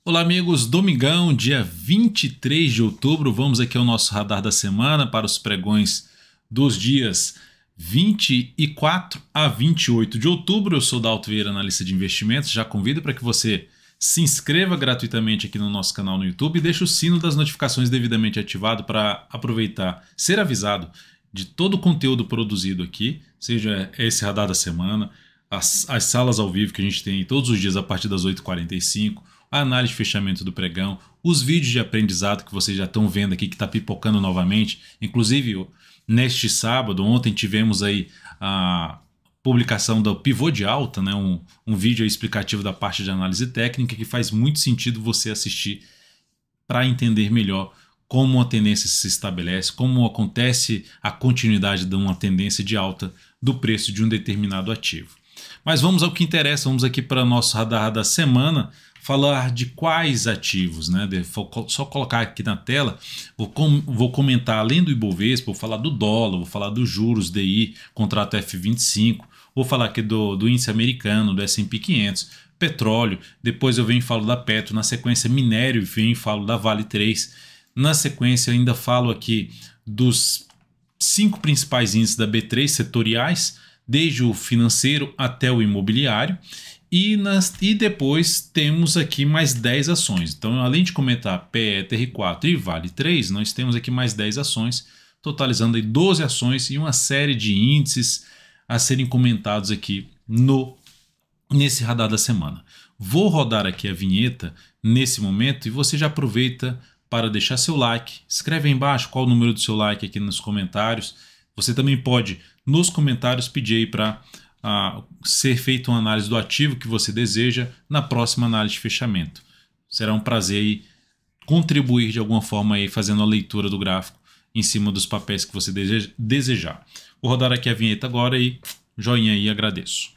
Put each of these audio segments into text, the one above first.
Olá amigos, domingão, dia 23 de outubro, vamos aqui ao nosso radar da semana para os pregões dos dias 24 a 28 de outubro. Eu sou Dalto Vieira, analista de investimentos. Já convido para que você se inscreva gratuitamente aqui no nosso canal no YouTube e deixe o sino das notificações devidamente ativado para aproveitar, ser avisado de todo o conteúdo produzido aqui, seja esse radar da semana, as salas ao vivo que a gente tem todos os dias a partir das 8h45, a análise de fechamento do pregão, os vídeos de aprendizado que vocês já estão vendo aqui que está pipocando novamente. Inclusive, neste sábado, ontem tivemos aí a publicação do pivô de alta, né? um vídeo explicativo da parte de análise técnica que faz muito sentido você assistir para entender melhor como a tendência se estabelece, como acontece a continuidade de uma tendência de alta do preço de um determinado ativo. Mas vamos ao que interessa, vamos aqui para o nosso radar da semana, falar de quais ativos, né? Só colocar aqui na tela, vou comentar além do Ibovespa, vou falar do dólar, vou falar dos juros, DI, contrato F25, vou falar aqui do índice americano, do S&P 500, petróleo, depois eu venho e falo da Petro, na sequência minério, e venho e falo da Vale 3, na sequência eu ainda falo aqui dos 5 principais índices da B3 setoriais, desde o financeiro até o imobiliário, e depois temos aqui mais 10 ações. Então, além de comentar PE, TR4 e Vale 3, nós temos aqui mais 10 ações, totalizando aí 12 ações e uma série de índices a serem comentados aqui nesse radar da semana. Vou rodar aqui a vinheta nesse momento e você já aproveita para deixar seu like. Escreve aí embaixo qual o número do seu like aqui nos comentários. Você também pode, nos comentários, pedir aí para ser feita uma análise do ativo que você deseja na próxima análise de fechamento. Será um prazer aí contribuir de alguma forma aí fazendo a leitura do gráfico em cima dos papéis que você desejar. Vou rodar aqui a vinheta agora e joinha aí, agradeço.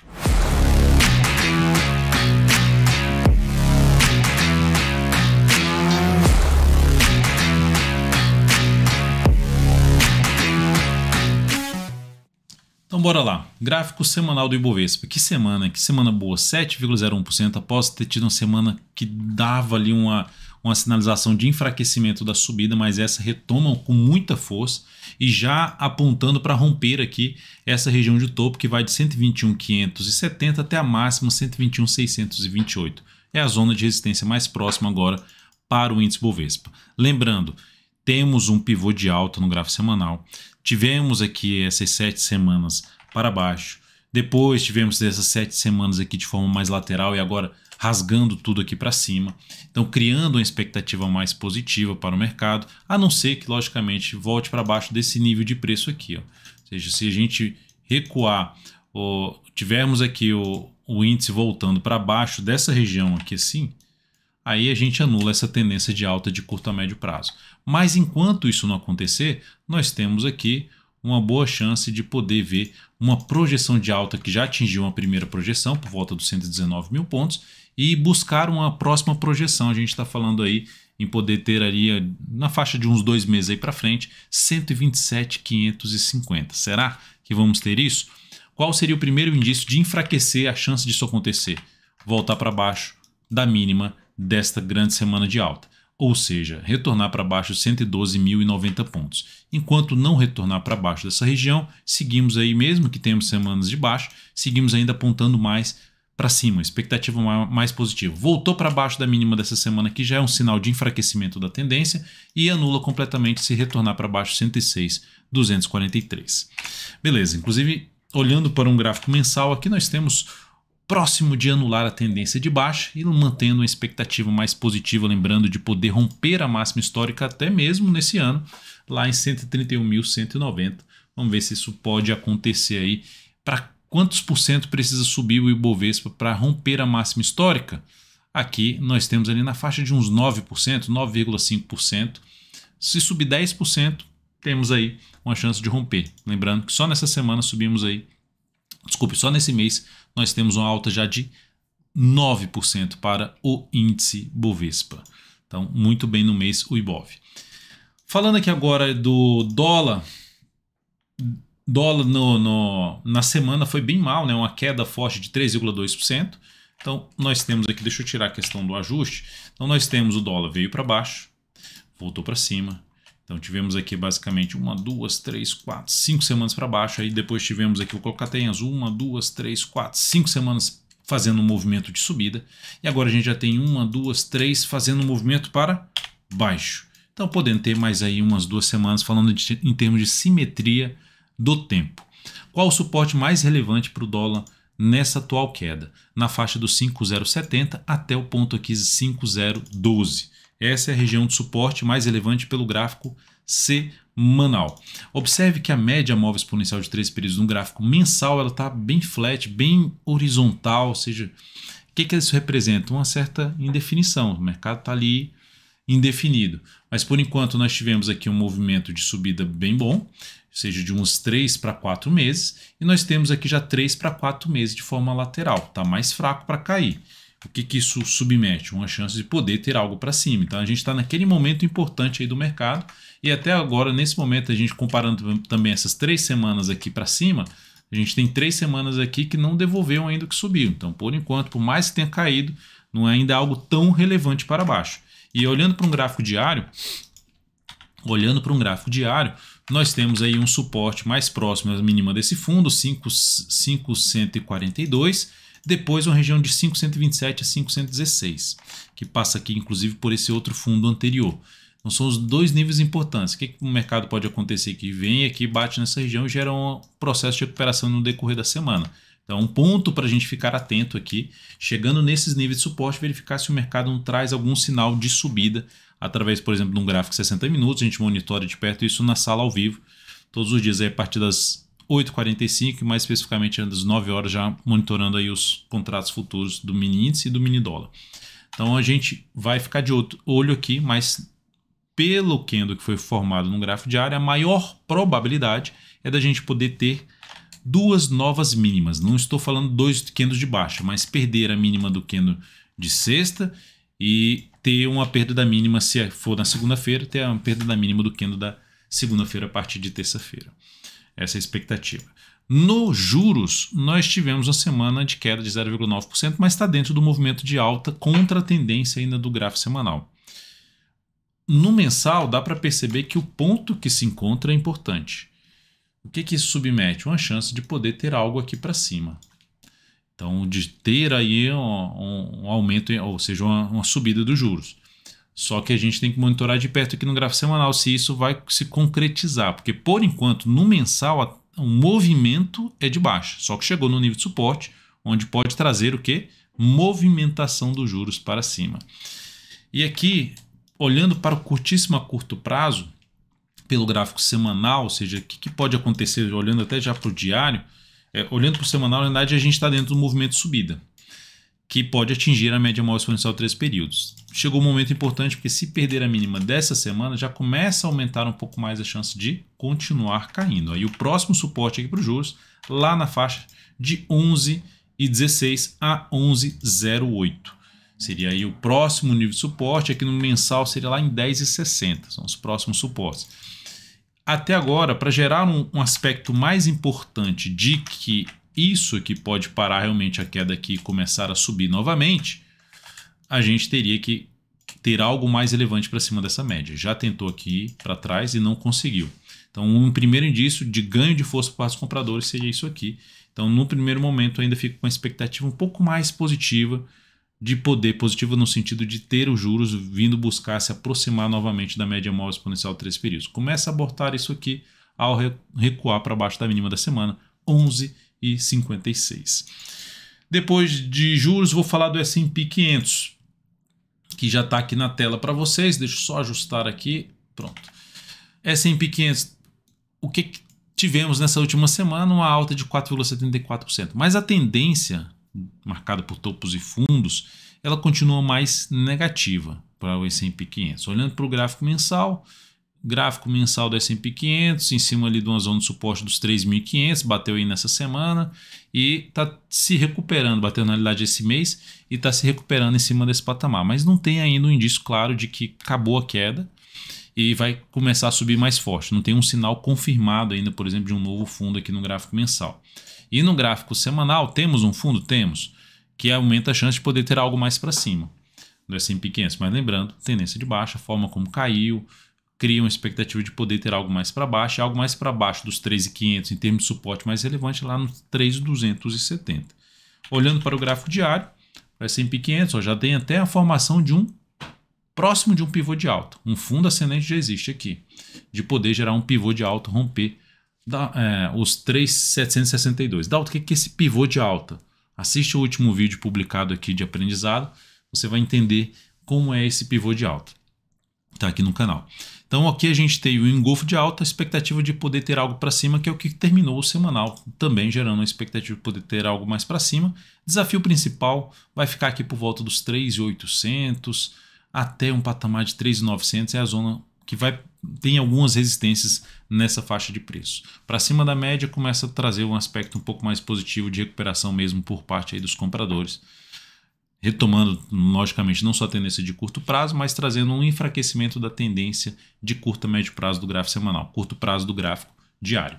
Então bora lá, gráfico semanal do Ibovespa, que semana boa, 7,01% após ter tido uma semana que dava ali uma sinalização de enfraquecimento da subida, mas essa retoma com muita força e já apontando para romper aqui essa região de topo que vai de 121.570 até a máxima 121.628. É a zona de resistência mais próxima agora para o índice Bovespa. Lembrando, temos um pivô de alta no gráfico semanal. Tivemos aqui essas 7 semanas para baixo. Depois tivemos essas 7 semanas aqui de forma mais lateral e agora rasgando tudo aqui para cima. Então criando uma expectativa mais positiva para o mercado, a não ser que logicamente volte para baixo desse nível de preço aqui. Ó. Ou seja, se a gente recuar, tivermos aqui o índice voltando para baixo dessa região aqui assim, aí a gente anula essa tendência de alta de curto a médio prazo. Mas enquanto isso não acontecer, nós temos aqui uma boa chance de poder ver uma projeção de alta que já atingiu uma primeira projeção, por volta dos 119 mil pontos, e buscar uma próxima projeção. A gente está falando aí em poder ter ali, na faixa de uns 2 meses aí para frente, 127.550. Será que vamos ter isso? Qual seria o primeiro indício de enfraquecer a chance disso acontecer? Voltar para baixo da mínima desta grande semana de alta, ou seja, retornar para baixo 112.090 pontos. Enquanto não retornar para baixo dessa região, seguimos aí, mesmo que tenhamos semanas de baixo, seguimos ainda apontando mais para cima, expectativa mais positiva. Voltou para baixo da mínima dessa semana aqui, já é um sinal de enfraquecimento da tendência e anula completamente se retornar para baixo 106.243. Beleza, inclusive olhando para um gráfico mensal, aqui nós temos próximo de anular a tendência de baixa e mantendo uma expectativa mais positiva, lembrando de poder romper a máxima histórica até mesmo nesse ano, lá em 131.190. Vamos ver se isso pode acontecer aí. Para quantos por cento precisa subir o Ibovespa para romper a máxima histórica? Aqui nós temos ali na faixa de uns 9%, 9,5%. Se subir 10%, temos aí uma chance de romper. Lembrando que só nessa semana subimos aí, só nesse mês nós temos uma alta já de 9% para o índice Bovespa. Então, muito bem no mês o Ibov. Falando aqui agora do dólar, na semana foi bem mal, né? Uma queda forte de 3,2%. Então, nós temos aqui, deixa eu tirar a questão do ajuste. Então, nós temos o dólar veio para baixo, voltou para cima. Então, tivemos aqui basicamente 1, 2, 3, 4, 5 semanas para baixo. Aí depois tivemos aqui, vou colocar até em azul, 1, 2, 3, 4, 5 semanas fazendo um movimento de subida. E agora a gente já tem 1, 2, 3 fazendo um movimento para baixo. Então, podendo ter mais aí umas 2 semanas falando em termos de simetria do tempo. Qual o suporte mais relevante para o dólar nessa atual queda? Na faixa dos 5,070 até o ponto aqui 5,012. Essa é a região de suporte mais relevante pelo gráfico semanal. Observe que a média móvel exponencial de 13 períodos no gráfico mensal ela está bem flat, bem horizontal, ou seja, o que isso representa? Uma certa indefinição. O mercado está ali indefinido. Mas por enquanto nós tivemos aqui um movimento de subida bem bom, ou seja, de uns 3 para 4 meses, e nós temos aqui já 3 para 4 meses de forma lateral. Está mais fraco para cair. O que isso submete? Uma chance de poder ter algo para cima. Então a gente está naquele momento importante aí do mercado, e até agora, nesse momento, a gente comparando também essas 3 semanas aqui para cima, a gente tem 3 semanas aqui que não devolveram ainda o que subiu. Então, por enquanto, por mais que tenha caído, não é ainda algo tão relevante para baixo. E olhando para um gráfico diário, nós temos aí um suporte mais próximo à mínima desse fundo, 5,142, depois uma região de 5,127 a 5,116, que passa aqui inclusive por esse outro fundo anterior. Então são os dois níveis importantes. O que o mercado pode acontecer? Que vem aqui, bate nessa região e gera um processo de recuperação no decorrer da semana. Então, um ponto para a gente ficar atento aqui, chegando nesses níveis de suporte, verificar se o mercado não traz algum sinal de subida, através, por exemplo, de um gráfico de 60 minutos, a gente monitora de perto isso na sala ao vivo, todos os dias, aí, a partir das 8h45 e mais especificamente das 9 horas, já monitorando aí os contratos futuros do mini índice e do mini dólar. Então, a gente vai ficar de olho aqui, mas pelo candle que foi formado no gráfico diário, a maior probabilidade é da gente poder ter 2 novas mínimas. Não estou falando 2 candles de baixa, mas perder a mínima do candle de sexta e ter uma perda da mínima, se for na segunda-feira, ter uma perda da mínima do candle da segunda-feira a partir de terça-feira. Essa é a expectativa. No juros, nós tivemos uma semana de queda de 0,9%, mas está dentro do movimento de alta contra a tendência ainda do gráfico semanal. No mensal, dá para perceber que o ponto que se encontra é importante. O que isso submete? Uma chance de poder ter algo aqui para cima. Então, de ter aí um aumento, ou seja, uma subida dos juros. Só que a gente tem que monitorar de perto aqui no gráfico semanal se isso vai se concretizar. Porque, por enquanto, no mensal, o movimento é de baixa. Só que chegou no nível de suporte, onde pode trazer o quê? Movimentação dos juros para cima. E aqui, olhando para o curtíssimo a curto prazo, pelo gráfico semanal, ou seja, o que pode acontecer, olhando até já para o diário, olhando para o semanal, na verdade a gente está dentro do movimento de subida, que pode atingir a média móvel exponencial de 3 períodos. Chegou um momento importante, porque se perder a mínima dessa semana, já começa a aumentar um pouco mais a chance de continuar caindo. Aí o próximo suporte aqui para os juros, lá na faixa de 11,16 a 11,08. Seria aí o próximo nível de suporte, aqui no mensal seria lá em 10,60, são os próximos suportes. Até agora, para gerar um aspecto mais importante de que isso aqui pode parar realmente a queda aqui e começar a subir novamente, a gente teria que ter algo mais relevante para cima dessa média. Já tentou aqui para trás e não conseguiu. Então, um primeiro indício de ganho de força para os compradores seria isso aqui. Então, no primeiro momento, ainda fico com a expectativa um pouco mais positiva, de poder positivo no sentido de ter os juros vindo buscar se aproximar novamente da média móvel exponencial de 3 períodos. Começa a abortar isso aqui ao recuar para baixo da mínima da semana, 11,56. Depois de juros, vou falar do S&P 500, que já está aqui na tela para vocês. Deixa eu só ajustar aqui. Pronto. S&P 500, o que tivemos nessa última semana? Uma alta de 4,74%. Mas a tendência marcada por topos e fundos, ela continua mais negativa para o S&P 500. Olhando para o gráfico mensal do S&P 500, em cima ali de uma zona de suporte dos 3.500, bateu aí nessa semana e está se recuperando, bateu na realidade esse mês e está se recuperando em cima desse patamar, mas não tem ainda um indício claro de que acabou a queda e vai começar a subir mais forte. Não tem um sinal confirmado ainda, por exemplo, de um novo fundo aqui no gráfico mensal. E no gráfico semanal, temos um fundo? Temos, que aumenta a chance de poder ter algo mais para cima do S&P 500. Mas lembrando, tendência de baixa, a forma como caiu, cria uma expectativa de poder ter algo mais para baixo, e algo mais para baixo dos 3.500 em termos de suporte mais relevante lá nos 3.270. Olhando para o gráfico diário, o S&P 500 já tem até a formação de próximo de um pivô de alta. Um fundo ascendente já existe aqui, de poder gerar um pivô de alta, romper os 3.762. Dalton, o que é esse pivô de alta? Assiste o último vídeo publicado aqui de aprendizado, você vai entender como é esse pivô de alta. Está aqui no canal. Então aqui a gente tem o engolfo de alta, a expectativa de poder ter algo para cima, que é o que terminou o semanal, também gerando a expectativa de poder ter algo mais para cima. Desafio principal vai ficar aqui por volta dos 3.800 até um patamar de 3.900, é a zona que tem algumas resistências nessa faixa de preço. Para cima da média começa a trazer um aspecto um pouco mais positivo de recuperação mesmo por parte aí dos compradores. Retomando, logicamente, não só a tendência de curto prazo, mas trazendo um enfraquecimento da tendência de curto a médio prazo do gráfico semanal, curto prazo do gráfico diário.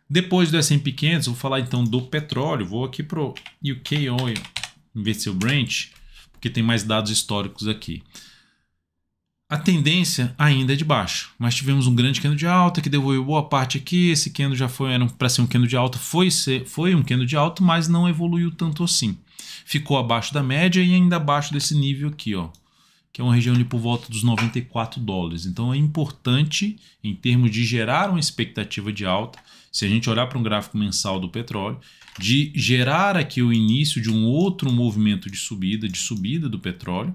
Depois do S&P 500, vou falar então do petróleo. Vou aqui para o UK Oil, em vez de ser o Brent, porque tem mais dados históricos aqui. A tendência ainda é de baixa, mas tivemos um grande candle de alta que devolveu boa parte aqui. Esse candle já era para ser um candle de alta, foi um candle de alta, mas não evoluiu tanto assim. Ficou abaixo da média e ainda abaixo desse nível aqui, ó, que é uma região ali por volta dos $94. Então é importante, em termos de gerar uma expectativa de alta, se a gente olhar para um gráfico mensal do petróleo, de gerar aqui o início de um outro movimento de subida do petróleo.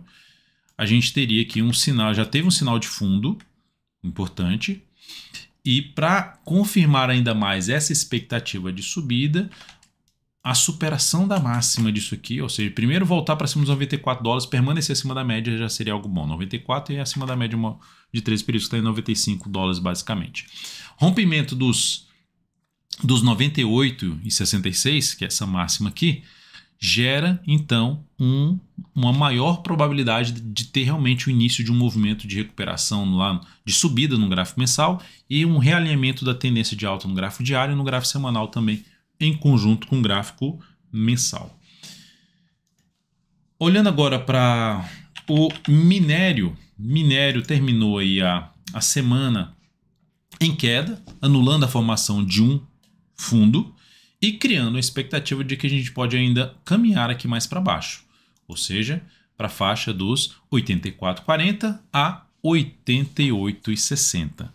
A gente teria aqui um sinal, já teve um sinal de fundo importante, e para confirmar ainda mais essa expectativa de subida, a superação da máxima disso aqui, ou seja, primeiro voltar para cima dos $94, permanecer acima da média já seria algo bom. 94 e acima da média de 13 períodos, que está em $95 basicamente. Rompimento dos 98,66, que é essa máxima aqui, gera então uma maior probabilidade de ter realmente o início de um movimento de recuperação lá, de subida no gráfico mensal, e um realinhamento da tendência de alta no gráfico diário e no gráfico semanal também, em conjunto com o gráfico mensal. Olhando agora para o minério terminou aí a semana em queda, anulando a formação de um fundo e criando a expectativa de que a gente pode ainda caminhar aqui mais para baixo, ou seja, para a faixa dos 84,40 a 88,60.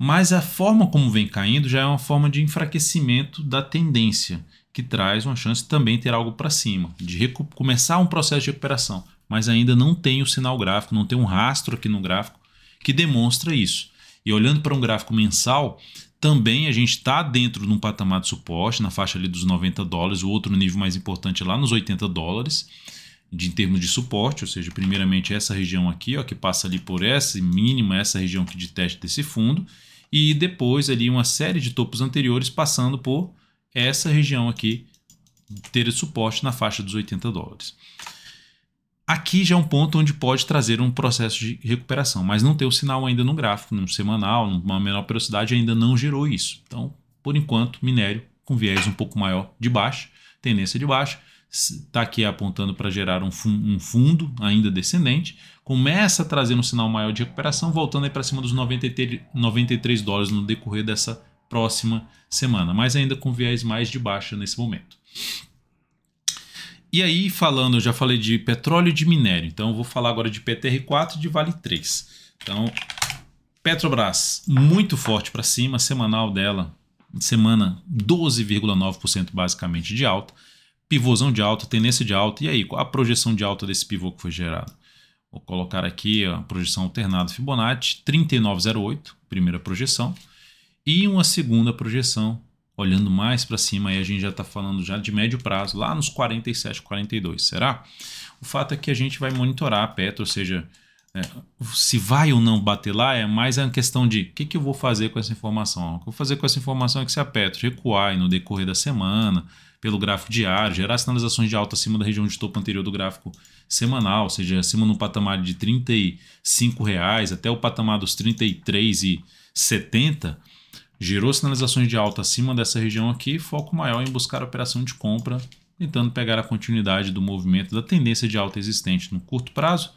Mas a forma como vem caindo já é uma forma de enfraquecimento da tendência, que traz uma chance de também ter algo para cima, de começar um processo de recuperação, mas ainda não tem o sinal gráfico, não tem um rastro aqui no gráfico que demonstra isso. E olhando para um gráfico mensal, também a gente está dentro de um patamar de suporte, na faixa ali dos $90, o outro nível mais importante lá nos $80, em termos de suporte, ou seja, primeiramente essa região aqui, ó, que passa ali por essa mínima, essa região aqui de teste desse fundo, e depois ali uma série de topos anteriores passando por essa região aqui, ter suporte na faixa dos $80. Aqui já é um ponto onde pode trazer um processo de recuperação, mas não tem o sinal ainda no gráfico, no semanal, numa menor velocidade ainda não gerou isso. Então, por enquanto, minério com viés um pouco maior de baixa, tendência de baixa, está aqui apontando para gerar um fundo ainda descendente, começa a trazer um sinal maior de recuperação, voltando aí para cima dos $93 no decorrer dessa próxima semana, mas ainda com viés mais de baixa nesse momento. E aí, eu já falei de petróleo e de minério, então eu vou falar agora de PTR4 e de Vale 3. Então, Petrobras, muito forte para cima, semanal dela, semana 12,9% basicamente de alta, pivôzão de alta, tendência de alta, e aí, qual a projeção de alta desse pivô que foi gerado? Vou colocar aqui a projeção alternada Fibonacci, 39,08, primeira projeção, e uma segunda projeção, olhando mais para cima, aí a gente já está falando já de médio prazo, lá nos 47, 42, será? O fato é que a gente vai monitorar a Petro, ou seja, se vai ou não bater lá, é mais a questão de o que eu vou fazer com essa informação. O que eu vou fazer com essa informação é que se a Petro recuar no decorrer da semana, pelo gráfico diário, gerar sinalizações de alta acima da região de topo anterior do gráfico semanal, ou seja, acima no patamar de R$35 até o patamar dos R$33,70, gerou sinalizações de alta acima dessa região aqui, foco maior em buscar a operação de compra tentando pegar a continuidade do movimento da tendência de alta existente no curto prazo,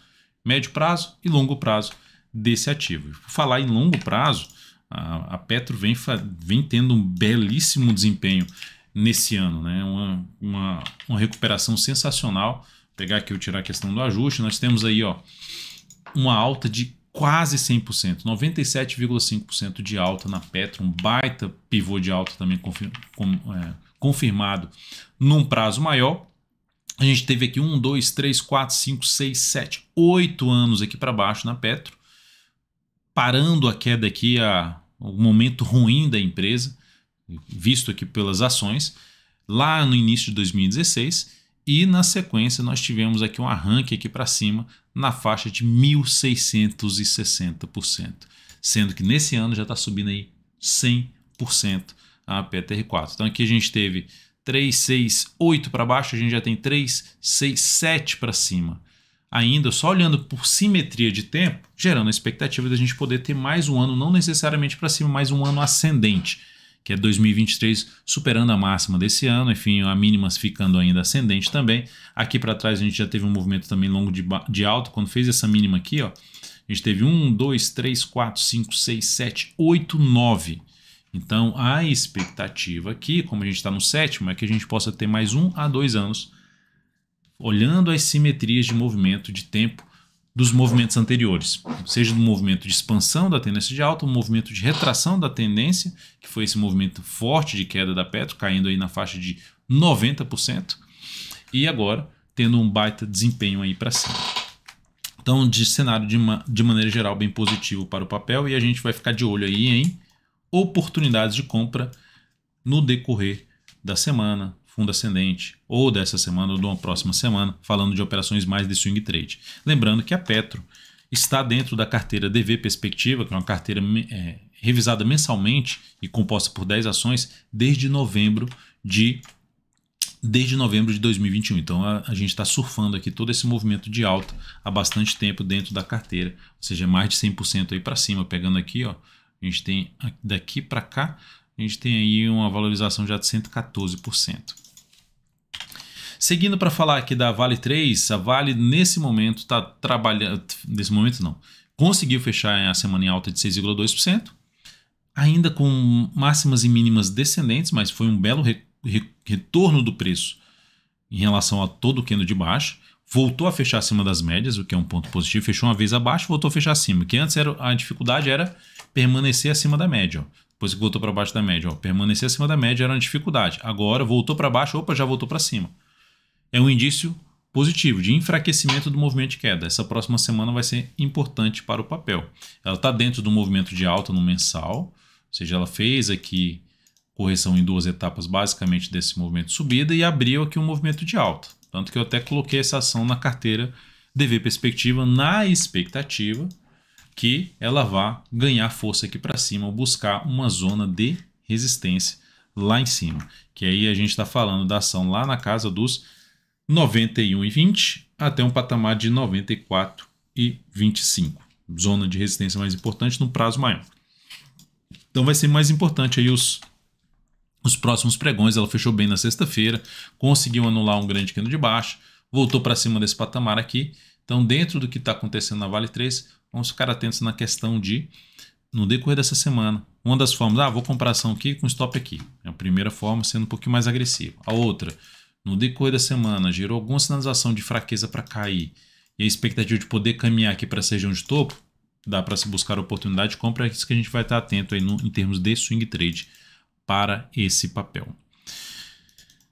médio prazo e longo prazo desse ativo. Por falar em longo prazo, a Petro vem tendo um belíssimo desempenho nesse ano, né? Uma recuperação sensacional. Vou pegar aqui, eu tirar a questão do ajuste, nós temos aí uma alta de quase 100%, 97,5% de alta na Petro, um baita pivô de alta também confirmado num prazo maior. A gente teve aqui 1, 2, 3, 4, 5, 6, 7, 8 anos aqui para baixo na Petro, parando a queda aqui, o momento ruim da empresa, visto aqui pelas ações, lá no início de 2016, e na sequência nós tivemos aqui um arranque aqui para cima na faixa de 1.660%, sendo que nesse ano já está subindo aí 100% a PTR4. Então aqui a gente teve 3, 6, 8 para baixo, a gente já tem 3, 6, 7 para cima. Ainda só olhando por simetria de tempo, gerando a expectativa de a gente poder ter mais um ano, não necessariamente para cima, mas um ano ascendente, que é 2023 superando a máxima desse ano, enfim, a mínima ficando ainda ascendente também. Aqui para trás a gente já teve um movimento também longo de alta, quando fez essa mínima aqui, a gente teve 1, 2, 3, 4, 5, 6, 7, 8, 9. Então a expectativa aqui, como a gente está no sétimo, é que a gente possa ter mais 1 a 2 anos olhando as simetrias de movimento de tempo dos movimentos anteriores, seja do movimento de expansão da tendência de alta, um movimento de retração da tendência, que foi esse movimento forte de queda da Petro, caindo aí na faixa de 90%, e agora tendo um baita desempenho aí para cima. Então, de cenário de maneira geral bem positivo para o papel, e a gente vai ficar de olho aí em oportunidades de compra no decorrer da semana, fundo ascendente, ou dessa semana ou de uma próxima semana, falando de operações mais de swing trade. Lembrando que a Petro está dentro da carteira DV Perspectiva, que é uma carteira revisada mensalmente e composta por 10 ações desde novembro de 2021. Então a gente está surfando aqui todo esse movimento de alta há bastante tempo dentro da carteira, ou seja, mais de 100% aí para cima. Pegando aqui, a gente tem daqui para cá, a gente tem aí uma valorização já de 114%. Seguindo para falar aqui da Vale 3, a Vale nesse momento está trabalhando, nesse momento não, conseguiu fechar a semana em alta de 6,2%, ainda com máximas e mínimas descendentes, mas foi um belo retorno do preço em relação a todo o candle de baixo. Voltou a fechar acima das médias, o que é um ponto positivo, fechou uma vez abaixo, voltou a fechar acima, que antes a dificuldade era permanecer acima da média, depois que voltou para baixo da média, permanecer acima da média era uma dificuldade, agora voltou para baixo, já voltou para cima. É um indício positivo de enfraquecimento do movimento de queda. Essa próxima semana vai ser importante para o papel. Ela está dentro do movimento de alta no mensal, ou seja, ela fez aqui correção em 2 etapas basicamente desse movimento de subida e abriu aqui um movimento de alta. Tanto que eu até coloquei essa ação na carteira DV Perspectiva na expectativa que ela vá ganhar força aqui para cima ou buscar uma zona de resistência lá em cima. Que aí a gente está falando da ação lá na casa dos 91,20 até um patamar de 94,25. Zona de resistência mais importante no prazo maior. Então vai ser mais importante aí os próximos pregões. Ela fechou bem na sexta-feira, conseguiu anular um grande candle de baixa, voltou para cima desse patamar aqui. Então dentro do que está acontecendo na Vale 3, vamos ficar atentos na questão de, no decorrer dessa semana, uma das formas, vou comprar ação aqui com stop aqui. É a primeira forma, sendo um pouquinho mais agressivo. A outra, no decorrer da semana, gerou alguma sinalização de fraqueza para cair e a expectativa de poder caminhar aqui para essa região de topo, dá para se buscar oportunidade de compra. É isso que a gente vai estar atento aí em termos de swing trade para esse papel.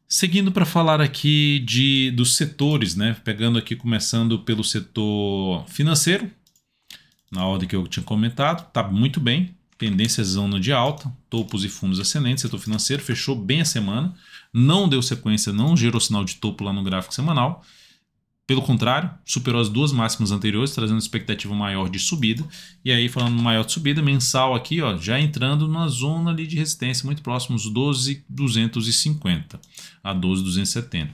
Seguindo para falar aqui dos setores, né? Pegando aqui, começando pelo setor financeiro, na ordem que eu tinha comentado, está muito bem. Tendência zona de alta, topos e fundos ascendentes, setor financeiro fechou bem a semana, não deu sequência, não gerou sinal de topo lá no gráfico semanal. Pelo contrário, superou as 2 máximas anteriores, trazendo expectativa maior de subida. E aí, falando maior de subida, mensal aqui, já entrando na zona ali de resistência, muito próximo aos 12.250 a 12.270.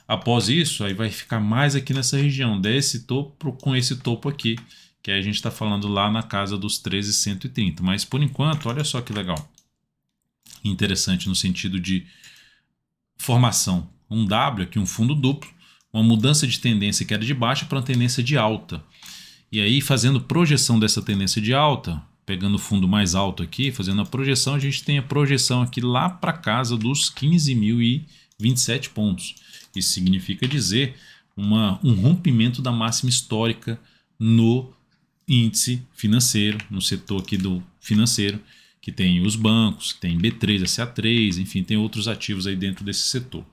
Após isso, aí vai ficar mais aqui nessa região, desse topo com esse topo aqui, que aí a gente está falando lá na casa dos 13.130. Mas por enquanto, olha só que legal. Interessante no sentido de formação. um W aqui, um fundo duplo, uma mudança de tendência que era de baixa para uma tendência de alta. E aí, fazendo projeção dessa tendência de alta, pegando o fundo mais alto aqui, fazendo a projeção, a gente tem a projeção aqui lá para casa dos 15.027 pontos. Isso significa dizer um rompimento da máxima histórica no índice financeiro, no setor aqui do financeiro, que tem os bancos, tem B3, SA3, enfim, tem outros ativos aí dentro desse setor.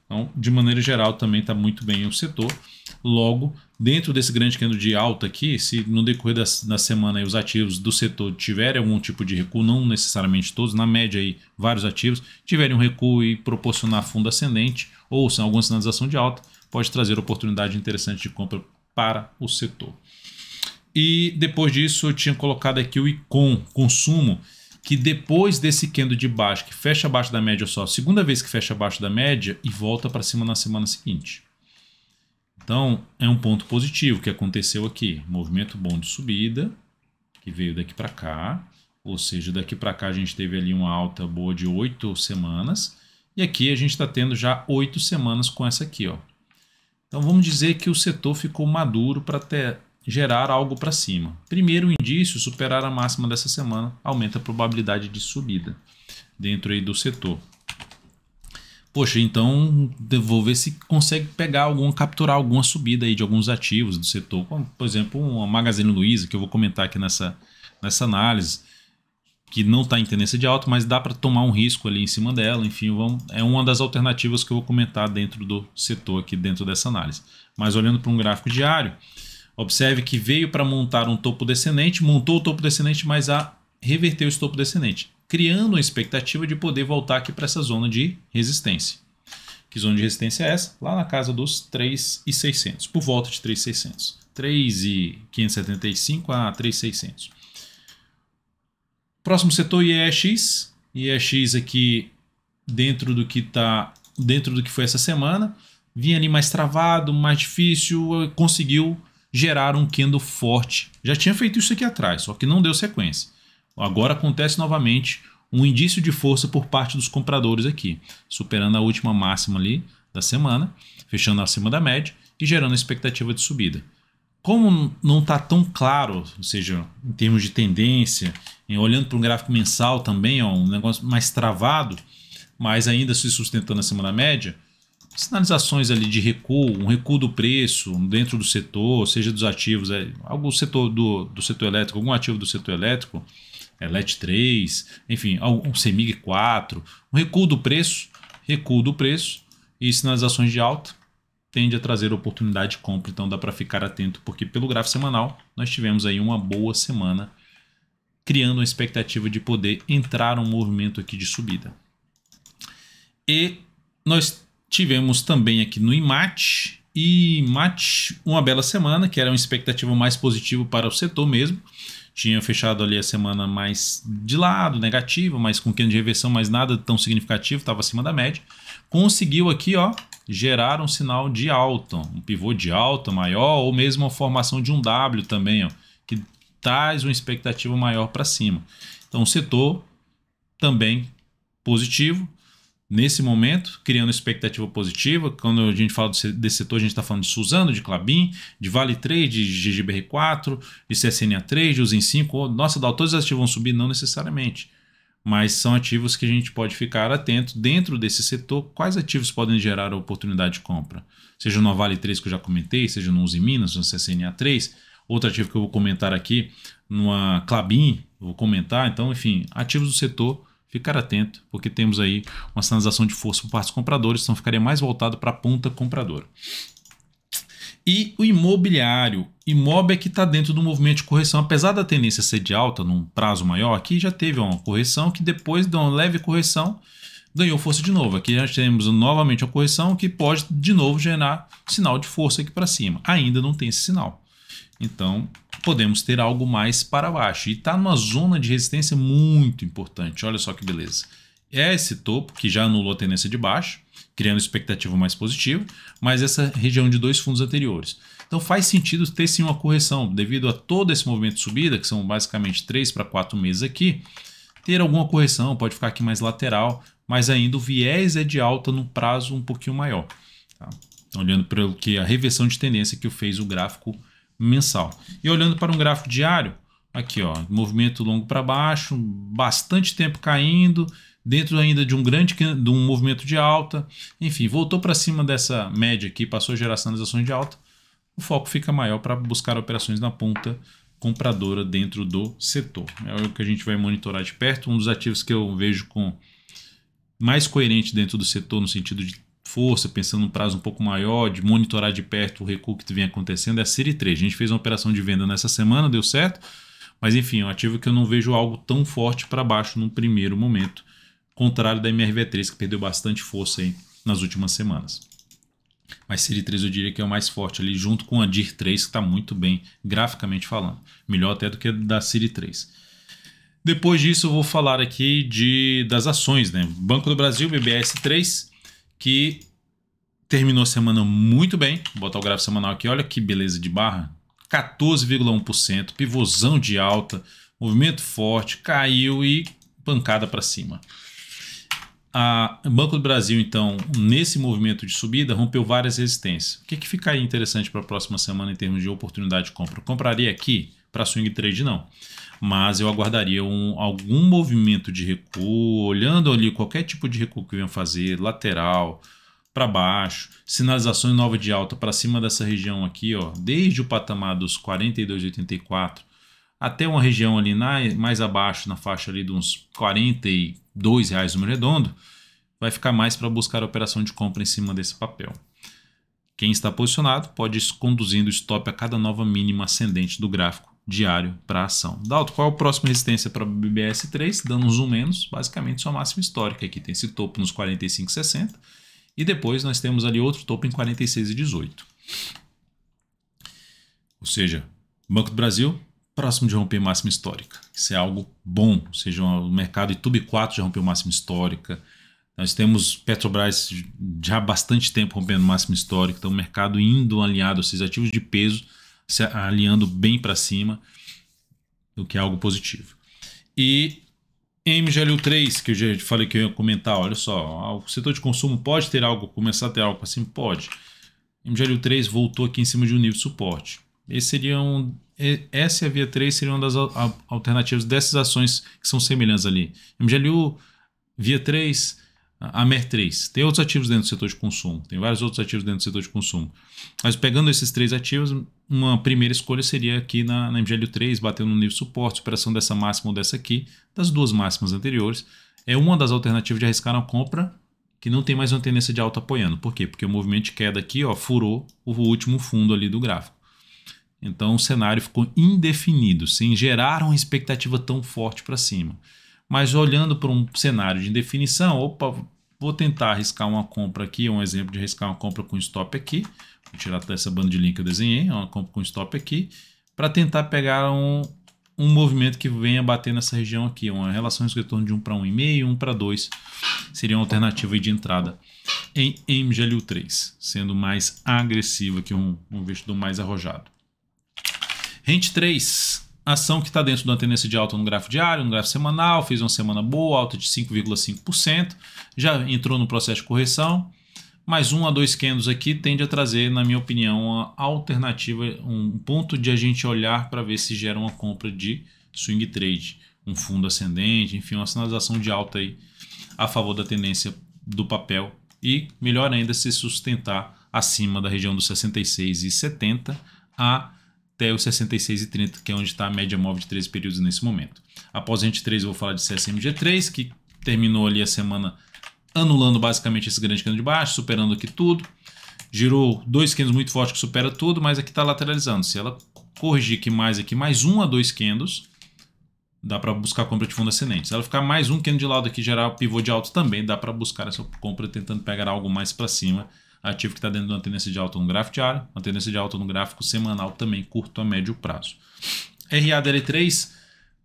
Então, de maneira geral, também está muito bem o setor. Logo, dentro desse grande candle de alta aqui, se no decorrer da semana aí, os ativos do setor tiverem algum tipo de recuo, não necessariamente todos, na média aí, vários ativos, tiverem um recuo e proporcionar fundo ascendente ou se alguma sinalização de alta, pode trazer oportunidade interessante de compra para o setor. E depois disso eu tinha colocado aqui o ICON, consumo, que depois desse candle de baixo, que fecha abaixo da média só, segunda vez que fecha abaixo da média e volta para cima na semana seguinte. Então, é um ponto positivo que aconteceu aqui. Movimento bom de subida, que veio daqui para cá. Ou seja, daqui para cá a gente teve ali uma alta boa de 8 semanas. E aqui a gente está tendo já 8 semanas com essa aqui, ó. Então, vamos dizer que o setor ficou maduro para gerar algo para cima. Primeiro indício, superar a máxima dessa semana, aumenta a probabilidade de subida dentro aí do setor. Poxa, então vou ver se consegue capturar alguma subida aí de alguns ativos do setor, como por exemplo uma Magazine Luiza, que eu vou comentar aqui nessa análise, que não está em tendência de alta, mas dá para tomar um risco ali em cima dela. Enfim, é uma das alternativas que eu vou comentar dentro do setor aqui dentro dessa análise. Mas olhando para um gráfico diário, observe que veio para montar um topo descendente, montou o topo descendente, mas reverteu esse topo descendente, criando a expectativa de poder voltar aqui para essa zona de resistência. Que zona de resistência é essa? Lá na casa dos 3.600, por volta de 3.600. 3.575 a 3.600. Próximo setor, IEX. IEX aqui dentro do que foi essa semana. Vinha ali mais travado, mais difícil, conseguiu gerar um candle forte. Já tinha feito isso aqui atrás, só que não deu sequência. Agora acontece novamente um indício de força por parte dos compradores aqui, superando a última máxima ali da semana, fechando acima da média e gerando expectativa de subida. Como não está tão claro, ou seja, em termos de tendência, olhando para um gráfico mensal também, ó, um negócio mais travado, mas ainda se sustentando acima da média, sinalizações ali de recuo, um recuo do preço dentro do setor, seja dos ativos, algum setor do setor elétrico, algum ativo do setor elétrico, LET3, enfim, um CEMIG 4, um recuo do preço e sinalizações de alta tende a trazer oportunidade de compra, então dá para ficar atento, porque pelo gráfico semanal nós tivemos aí uma boa semana, criando uma expectativa de poder entrar um movimento aqui de subida. E nós tivemos também aqui no IMAT, uma bela semana, que era uma expectativa mais positiva para o setor mesmo. Tinha fechado ali a semana mais de lado, negativa, mas com candle de reversão, mas nada tão significativo, estava acima da média. Conseguiu aqui, ó, gerar um sinal de alta, um pivô de alta maior, ou mesmo a formação de um W também, ó, que traz uma expectativa maior para cima. Então o setor também positivo. Nesse momento, criando expectativa positiva. Quando a gente fala desse setor, a gente está falando de Suzano, de Klabin, de Vale 3, de GGBR4, de CSNA3, de Usim 5. Nossa, todos os ativos vão subir? Não necessariamente. Mas são ativos que a gente pode ficar atento dentro desse setor. Quais ativos podem gerar a oportunidade de compra? Seja no Vale 3 que eu já comentei, seja no Usim Minas, no CSNA3. Outro ativo que eu vou comentar aqui, numa Klabin, eu vou comentar. Então, enfim, ativos do setor, ficar atento, porque temos aí uma sinalização de força por parte dos compradores, então ficaria mais voltado para a ponta compradora. E o imobiliário. Imóvel é que está dentro do movimento de correção, apesar da tendência ser de alta num prazo maior, aqui já teve uma correção que depois de uma leve correção ganhou força de novo. Aqui já temos novamente uma correção que pode de novo gerar sinal de força aqui para cima. Ainda não tem esse sinal. Então, podemos ter algo mais para baixo. E está numa zona de resistência muito importante. Olha só que beleza. É esse topo que já anulou a tendência de baixo, criando expectativa mais positiva, mas essa região de dois fundos anteriores. Então faz sentido ter sim uma correção, devido a todo esse movimento de subida, que são basicamente 3 para 4 meses aqui, ter alguma correção, pode ficar aqui mais lateral, mas ainda o viés é de alta num prazo um pouquinho maior. Tá? Olhando para o que a reversão de tendência que fez o gráfico mensal. E olhando para um gráfico diário, aqui ó, movimento longo para baixo, bastante tempo caindo, dentro ainda de um movimento de alta, enfim, voltou para cima dessa média aqui, passou a gerar sinalizações de alta, o foco fica maior para buscar operações na ponta compradora dentro do setor. É o que a gente vai monitorar de perto. Um dos ativos que eu vejo com mais coerente dentro do setor, no sentido de força, pensando num prazo um pouco maior, de monitorar de perto o recuo que vem acontecendo, é a Série 3. A gente fez uma operação de venda nessa semana, deu certo, mas enfim, é um ativo que eu não vejo algo tão forte para baixo num primeiro momento, contrário da MRV3, que perdeu bastante força aí nas últimas semanas. Mas Série 3 eu diria que é o mais forte ali, junto com a DIR 3, que está muito bem graficamente falando. Melhor até do que a da Série 3. Depois disso eu vou falar aqui das ações, né? Banco do Brasil, BBS3, que terminou a semana muito bem. Vou botar o gráfico semanal aqui, olha que beleza de barra. 14,1%, pivôzão de alta, movimento forte, caiu e pancada para cima. O Banco do Brasil, então, nesse movimento de subida, rompeu várias resistências. O que ficaria interessante para a próxima semana em termos de oportunidade de compra? Eu compraria aqui para swing trade, não. Mas eu aguardaria algum movimento de recuo, olhando ali qualquer tipo de recuo que venha fazer, lateral, para baixo, sinalizações novas de alta para cima dessa região aqui, ó, desde o patamar dos 42,84 até uma região ali mais abaixo, na faixa ali de uns R$ 42 no redondo, vai ficar mais para buscar a operação de compra em cima desse papel. Quem está posicionado pode ir conduzindo o stop a cada nova mínima ascendente do gráfico diário para a ação. Dalton, qual é a próxima resistência para o BBS3? Dando um zoom menos, basicamente sua máxima histórica. Aqui tem esse topo nos 45,60 e depois nós temos ali outro topo em 46,18. Ou seja, Banco do Brasil próximo de romper máxima histórica. Isso é algo bom. Ou seja, o mercado YouTube 4 já rompeu máxima histórica. Nós temos Petrobras já há bastante tempo rompendo máxima histórica. Então o mercado indo alinhado, esses ativos de peso se alinhando bem para cima, o que é algo positivo. E MGLU3, que eu já falei que eu ia comentar, olha só, o setor de consumo pode ter algo, começar a ter algo assim? Pode. MGLU3 voltou aqui em cima de um nível de suporte. Essa e a Via 3 seriam uma das alternativas dessas ações que são semelhantes ali. MGLU, Via 3, a MER3. Tem outros ativos dentro do setor de consumo. Tem vários outros ativos dentro do setor de consumo. Mas pegando esses três ativos, uma primeira escolha seria aqui na MGLU3, batendo no nível de suporte, superação dessa máxima ou dessa aqui, das duas máximas anteriores. É uma das alternativas de arriscar na compra que não tem mais uma tendência de alta apoiando. Por quê? Porque o movimento de queda aqui, ó, furou o último fundo ali do gráfico. Então o cenário ficou indefinido, sem gerar uma expectativa tão forte para cima. Mas olhando para um cenário de indefinição, opa, vou tentar arriscar uma compra aqui, um exemplo de arriscar uma compra com stop aqui. Vou tirar dessa banda de link que eu desenhei, uma compra com stop aqui, para tentar pegar um movimento que venha bater nessa região aqui, uma relação de retorno de 1 para 1,5, 1 para 2, seria uma alternativa de entrada em MGLU3, sendo mais agressiva que um investidor mais arrojado. Rent 3, ação que está dentro de uma tendência de alta no gráfico diário, no gráfico semanal, fez uma semana boa, alta de 5,5%, já entrou no processo de correção, mas 1 a 2 candles aqui tende a trazer, na minha opinião, uma alternativa, um ponto de a gente olhar para ver se gera uma compra de swing trade, um fundo ascendente, enfim, uma sinalização de alta aí a favor da tendência do papel e, melhor ainda, se sustentar acima da região dos 66,70 até os 66,30, que é onde está a média móvel de 13 períodos nesse momento. Após a gente 3, eu vou falar de CSMG3, que terminou ali a semana anulando basicamente esse grande candle de baixo, superando aqui tudo. Girou 2 candles muito fortes que supera tudo, mas aqui está lateralizando. Se ela corrigir aqui mais 1 a 2 candles, dá para buscar compra de fundo ascendente. Se ela ficar mais um candle de lado aqui, gerar o pivô de alto também, dá para buscar essa compra tentando pegar algo mais para cima. Ativo que está dentro de uma tendência de alta no gráfico diário, uma tendência de alta no gráfico semanal também, curto a médio prazo. RADL3,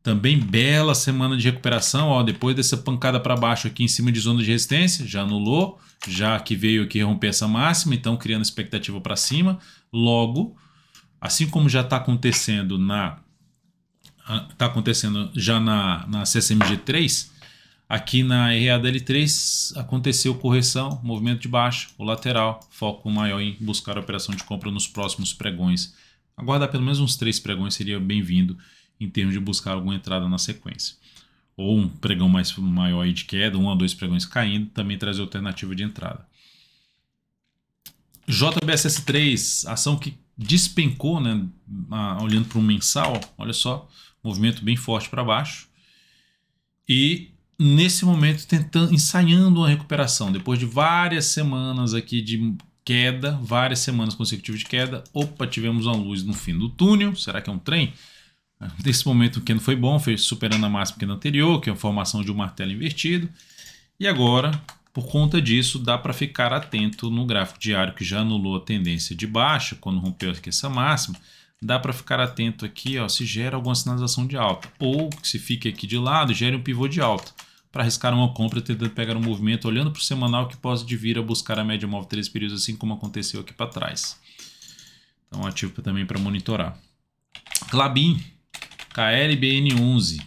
também bela semana de recuperação, ó, depois dessa pancada para baixo aqui em cima de zona de resistência, já anulou, já que veio aqui romper essa máxima, então criando expectativa para cima. Logo, assim como já está acontecendo na está acontecendo já na CSMG3, aqui na RADL3 aconteceu correção, movimento de baixa, o lateral, foco maior em buscar a operação de compra nos próximos pregões. Aguardar pelo menos uns 3 pregões seria bem-vindo em termos de buscar alguma entrada na sequência. Ou um pregão maior aí de queda, 1 a 2 pregões caindo, também trazer alternativa de entrada. JBSS3, ação que despencou, né, olhando para um mensal, olha só, movimento bem forte para baixo. E nesse momento ensaiando uma recuperação, depois de várias semanas aqui de queda, várias semanas consecutivas de queda, opa, tivemos uma luz no fim do túnel, será que é um trem? Nesse momento o candle foi bom, foi superando a máxima do candle anterior, que é a formação de um martelo invertido, e agora, por conta disso, dá para ficar atento no gráfico diário que já anulou a tendência de baixa, quando rompeu aqui essa máxima, dá para ficar atento aqui, ó, se gera alguma sinalização de alta, ou se fica aqui de lado, gere um pivô de alta, para arriscar uma compra, tentando pegar um movimento, olhando para o semanal que pode vir a buscar a média móvel 13 períodos, assim como aconteceu aqui para trás. Então, ativo também para monitorar. Klabin, KLBN11.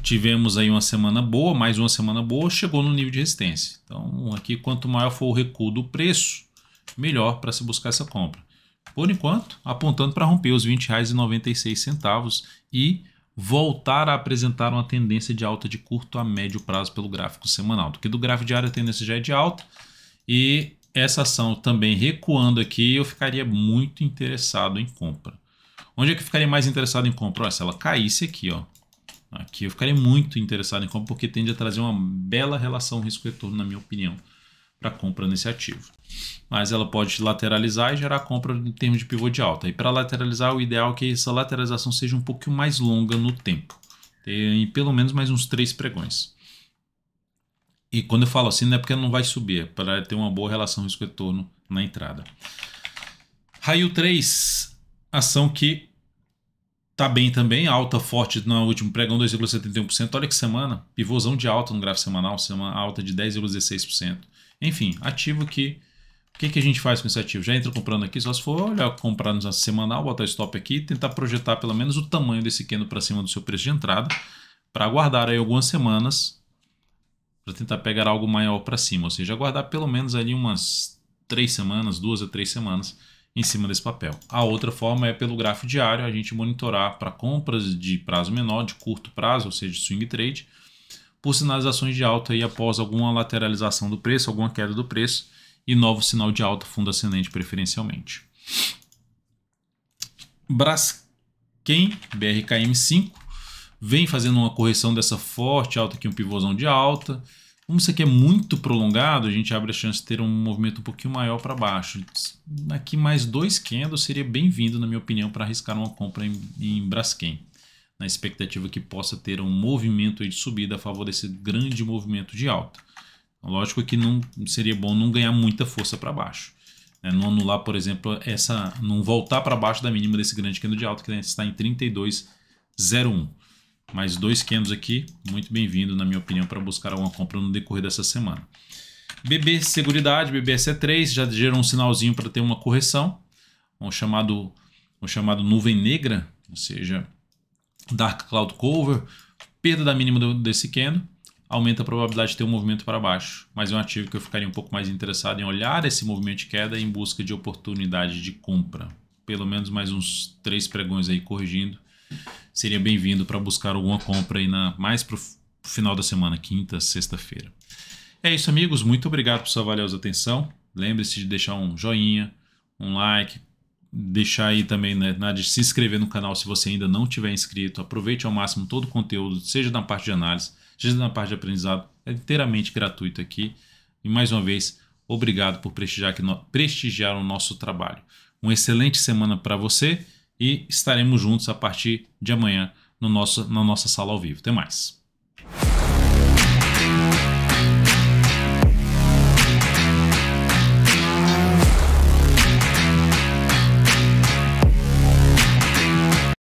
Tivemos aí uma semana boa, mais uma semana boa, chegou no nível de resistência. Então, aqui, quanto maior for o recuo do preço, melhor para se buscar essa compra. Por enquanto, apontando para romper os R$ 20,96 e voltar a apresentar uma tendência de alta de curto a médio prazo pelo gráfico semanal. Porque do gráfico diário a tendência já é de alta e essa ação também recuando aqui, eu ficaria muito interessado em compra. Onde é que eu ficaria mais interessado em compra? Olha, se ela caísse aqui, ó. Aqui eu ficaria muito interessado em compra porque tende a trazer uma bela relação risco-retorno, na minha opinião, para compra nesse ativo. Mas ela pode lateralizar e gerar compra em termos de pivô de alta. E para lateralizar, o ideal é que essa lateralização seja um pouquinho mais longa no tempo. Tem pelo menos mais uns 3 pregões. E quando eu falo assim, não é porque ela não vai subir, é para ter uma boa relação risco-retorno na entrada. Raio 3, ação que tá bem também, alta forte no último pregão, 2,71%. Olha que semana, pivôzão de alta no gráfico semanal, semana alta de 10,16%. Enfim, ativo que... O que a gente faz com esse ativo? Já entra comprando aqui, só se for olhar, comprar no semanal, botar stop aqui e tentar projetar pelo menos o tamanho desse candle para cima do seu preço de entrada, para aguardar aí algumas semanas, para tentar pegar algo maior para cima, ou seja, aguardar pelo menos ali umas 3 semanas, 2 a 3 semanas em cima desse papel. A outra forma é pelo gráfico diário, a gente monitorar para compras de prazo menor, de curto prazo, ou seja, swing trade, por sinalizações de alta aí após alguma lateralização do preço, alguma queda do preço, e novo sinal de alta fundo ascendente preferencialmente. Braskem, BRKM5, vem fazendo uma correção dessa forte alta aqui, um pivôzão de alta. Como isso aqui é muito prolongado, a gente abre a chance de ter um movimento um pouquinho maior para baixo. Aqui mais 2 candles seria bem-vindo, na minha opinião, para arriscar uma compra em Braskem, na expectativa que possa ter um movimento aí de subida a favor desse grande movimento de alta. Lógico que não seria bom não ganhar muita força para baixo, né? Não anular, por exemplo, não voltar para baixo da mínima desse grande candle de alta que está em 32,01. Mais 2 candles aqui, muito bem-vindo, na minha opinião, para buscar alguma compra no decorrer dessa semana. BB Seguridade, BBSE3, já gerou um sinalzinho para ter uma correção, o chamado nuvem negra, ou seja, Dark Cloud Cover, perda da mínima desse candle, aumenta a probabilidade de ter um movimento para baixo, mas é um ativo que eu ficaria um pouco mais interessado em olhar esse movimento de queda em busca de oportunidade de compra. Pelo menos mais uns 3 pregões aí corrigindo, seria bem-vindo para buscar alguma compra aí mais para o final da semana, quinta, sexta-feira. É isso, amigos, muito obrigado por sua valiosa atenção. Lembre-se de deixar um joinha, um like, deixar aí também, né, de se inscrever no canal se você ainda não tiver inscrito. Aproveite ao máximo todo o conteúdo, seja na parte de análise, seja na parte de aprendizado, é inteiramente gratuito aqui. E mais uma vez, obrigado por prestigiar o nosso trabalho. Uma excelente semana para você e estaremos juntos a partir de amanhã na nossa sala ao vivo. Até mais!